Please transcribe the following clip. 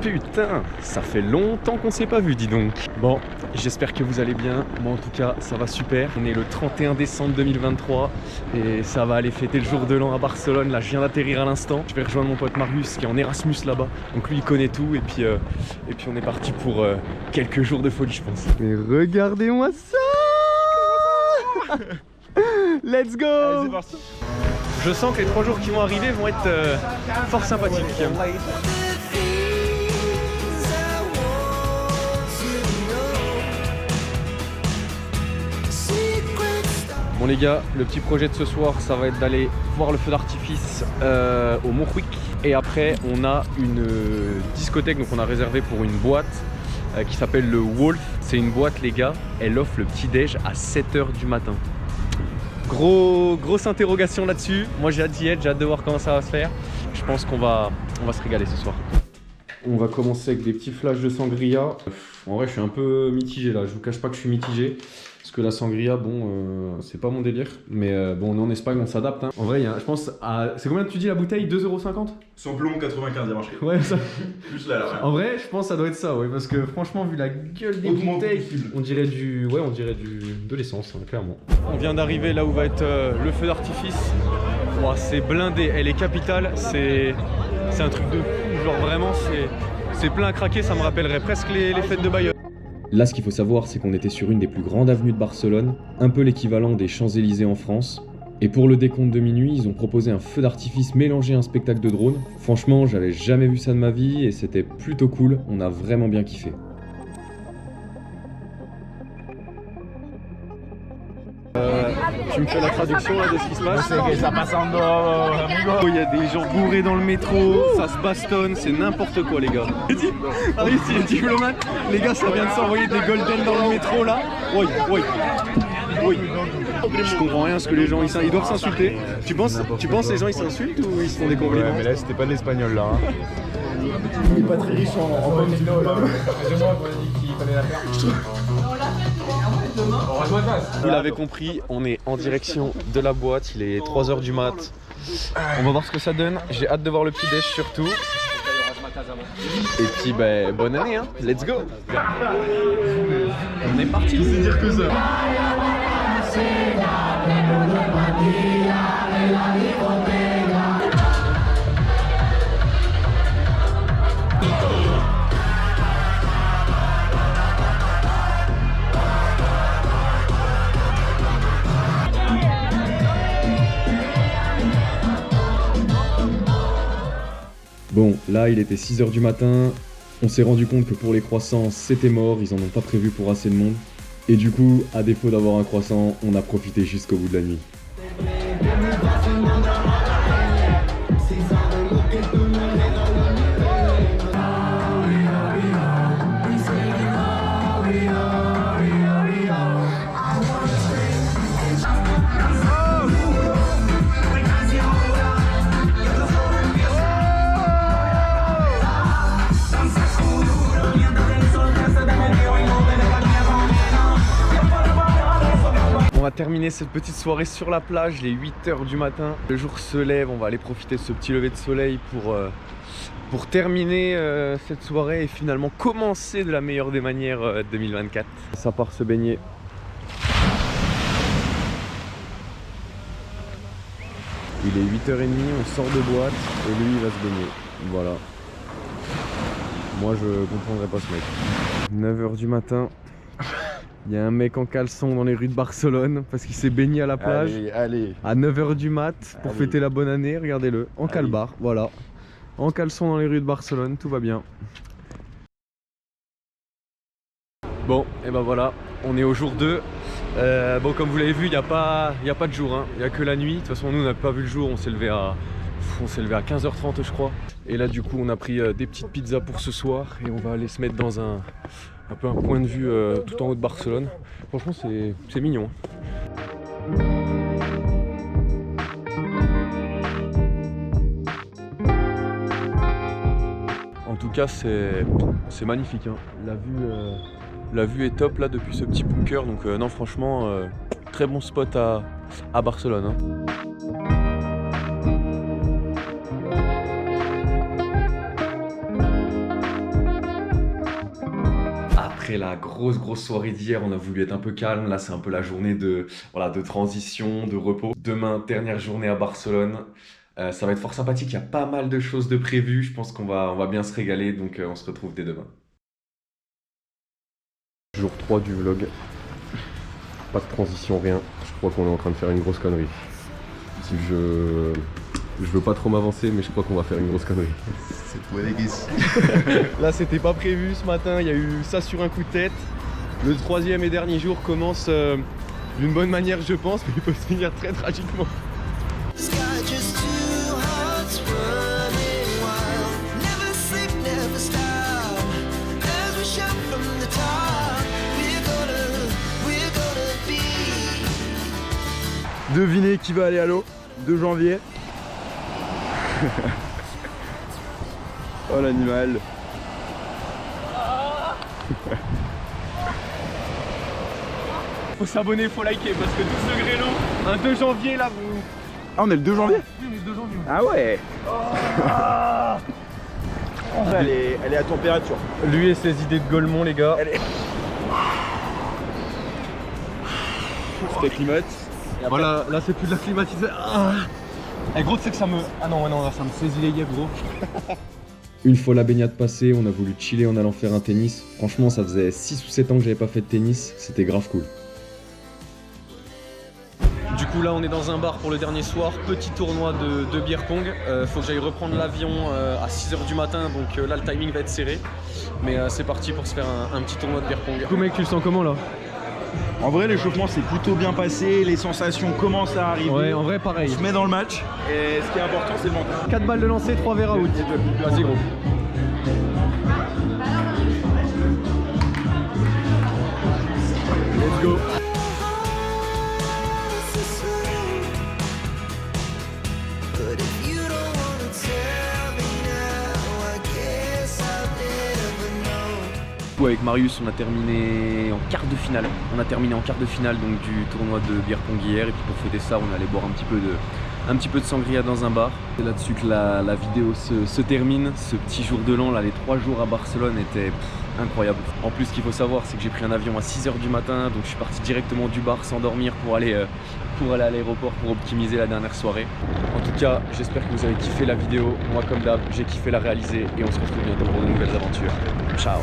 Putain, ça fait longtemps qu'on s'est pas vu, dis donc. Bon, j'espère que vous allez bien. Moi en tout cas, ça va super. On est le 31 décembre 2023 et ça va aller fêter le jour de l'an à Barcelone. Là, je viens d'atterrir à l'instant. Je vais rejoindre mon pote Marius qui est en Erasmus là-bas. Donc lui, il connaît tout et puis on est parti pour quelques jours de folie, je pense. Mais regardez-moi ça. Let's go. Allez, c'est parti. Je sens que les 3 jours qui vont arriver vont être fort sympathiques. Bon les gars, le petit projet de ce soir, ça va être d'aller voir le feu d'artifice au Montjuïc. Et après, on a une discothèque, donc on a réservé pour une boîte qui s'appelle le Wolf. C'est une boîte les gars, elle offre le petit déj à 7 h du matin. Grosse interrogation là-dessus. Moi j'ai hâte d'y être, j'ai hâte de voir comment ça va se faire. Je pense qu'on va se régaler ce soir. On va commencer avec des petits flashs de sangria. En vrai je suis un peu mitigé là, je vous cache pas que je suis mitigé. Parce que la sangria, bon, c'est pas mon délire. Mais bon, on est en Espagne, on s'adapte. Hein. En vrai, je pense à... C'est combien tu dis la bouteille? 2,50 €? Samplon 95, il a marché. Ouais, ça... Plus là, ouais. En vrai, je pense que ça doit être ça, ouais. Parce que franchement, vu la gueule des bouteilles, on dirait du... Ouais, on dirait de l'essence, hein, clairement. On vient d'arriver là où va être le feu d'artifice. Wow, c'est blindé, elle est capitale. C'est un truc de fou. Genre vraiment, c'est plein à craquer. Ça me rappellerait presque les fêtes de Bayonne. Là, ce qu'il faut savoir, c'est qu'on était sur une des plus grandes avenues de Barcelone, un peu l'équivalent des Champs-Élysées en France. Et pour le décompte de minuit, ils ont proposé un feu d'artifice mélangé à un spectacle de drone. Franchement, j'avais jamais vu ça de ma vie et c'était plutôt cool, on a vraiment bien kiffé. Tu me fais la traduction là, de ce qui se passe? Il y a des gens bourrés dans le métro, ça se bastonne, c'est n'importe quoi les gars. Ah oui, c'est les diplomates. Les gars, ça vient de s'envoyer des golden dans le métro là. Oui. Je comprends rien à ce que les gens ils doivent s'insulter. Tu penses les gens ils s'insultent ou ils se font des compliments? Ouais, mais là c'était pas de l'espagnol là. Hein. Il est pas très riche en pommes de pommes. Vous l'avez compris, on est en direction de la boîte, il est 3 h du mat. On va voir ce que ça donne, j'ai hâte de voir le petit déj surtout. Et puis ben, bonne année hein, let's go. On est parti. C'est dire que ça. Bon, là il était 6 h du matin, on s'est rendu compte que pour les croissants c'était mort, ils en ont pas prévu pour assez de monde. Et du coup, à défaut d'avoir un croissant, on a profité jusqu'au bout de la nuit. On va terminer cette petite soirée sur la plage, il est 8 h du matin. Le jour se lève, on va aller profiter de ce petit lever de soleil pour terminer cette soirée et finalement commencer de la meilleure des manières 2024. Ça part se baigner. Il est 8 h 30, on sort de boîte et lui il va se baigner. Voilà. Moi je comprendrais pas ce mec. 9 h du matin. Il y a un mec en caleçon dans les rues de Barcelone parce qu'il s'est baigné à la plage. Allez. À 9 h du mat pour fêter la bonne année, regardez-le, en calbar, voilà. En caleçon dans les rues de Barcelone, tout va bien. Bon, et ben voilà, on est au jour 2. Bon, comme vous l'avez vu, il n'y a pas de jour, hein. Il n'y a que la nuit. De toute façon, nous on n'a pas vu le jour, on s'est levé à 15 h 30 je crois. Et là du coup on a pris des petites pizzas pour ce soir et on va aller se mettre dans un peu un point de vue tout en haut de Barcelone. Franchement c'est mignon. En tout cas c'est magnifique hein. La vue est top là depuis ce petit bunker, donc non franchement très bon spot à Barcelone hein. après la grosse soirée d'hier, on a voulu être un peu calme. Là, c'est un peu la journée de transition, de repos. Demain, dernière journée à Barcelone. Ça va être fort sympathique, il y a pas mal de choses de prévues. Je pense qu'on va bien se régaler, donc on se retrouve dès demain. Jour 3 du vlog. Pas de transition, rien. Je crois qu'on est en train de faire une grosse connerie. Si je veux pas trop m'avancer, mais je crois qu'on va faire une grosse connerie. C'est pour les guises. Là, c'était pas prévu ce matin, il y a eu ça sur un coup de tête. Le 3e et dernier jour commence d'une bonne manière, je pense, mais il peut se finir très tragiquement. Devinez qui va aller à l'eau 2 janvier. Oh l'animal. Faut s'abonner, faut liker parce que 12 degrés l'eau, un 2 janvier là vous. Ah on est le 2 janvier? Oui, on est le 2 janvier. Ah ouais. Elle est à température. Lui et ses idées de Golemont les gars. C'était climate. Voilà, là c'est plus de la climatisation. Et gros, tu sais que ça me... Ah non, ouais, non, là ça me saisit les yeux, gros. Une fois la baignade passée, on a voulu chiller en allant faire un tennis. Franchement, ça faisait 6 ou 7 ans que j'avais pas fait de tennis. C'était grave cool. Du coup, là, on est dans un bar pour le dernier soir. Petit tournoi de beer pong. Faut que j'aille reprendre l'avion à 6h du matin. Donc là, le timing va être serré. Mais c'est parti pour se faire un petit tournoi de beer pong. Du coup, mec, tu le sens comment là? En vrai l'échauffement s'est plutôt bien passé, les sensations commencent à arriver. Ouais, en vrai, pareil. On se met dans le match et ce qui est important c'est le mental. 4 balles de lancer, 3 verres out. Vas-y, gros. Let's go. Avec Marius, on a terminé en quart de finale. On a terminé en quart de finale donc du tournoi de beer pong hier. Et puis pour fêter ça, on allait boire un petit peu de sangria dans un bar. C'est là-dessus que la vidéo se termine. Ce petit jour de l'an, là, les 3 jours à Barcelone étaient incroyables. En plus, ce qu'il faut savoir, c'est que j'ai pris un avion à 6h du matin. Donc je suis parti directement du bar sans dormir pour aller à l'aéroport pour optimiser la dernière soirée. En tout cas, j'espère que vous avez kiffé la vidéo. Moi, comme d'hab, j'ai kiffé la réaliser. Et on se retrouve bientôt pour de nouvelles aventures. Ciao.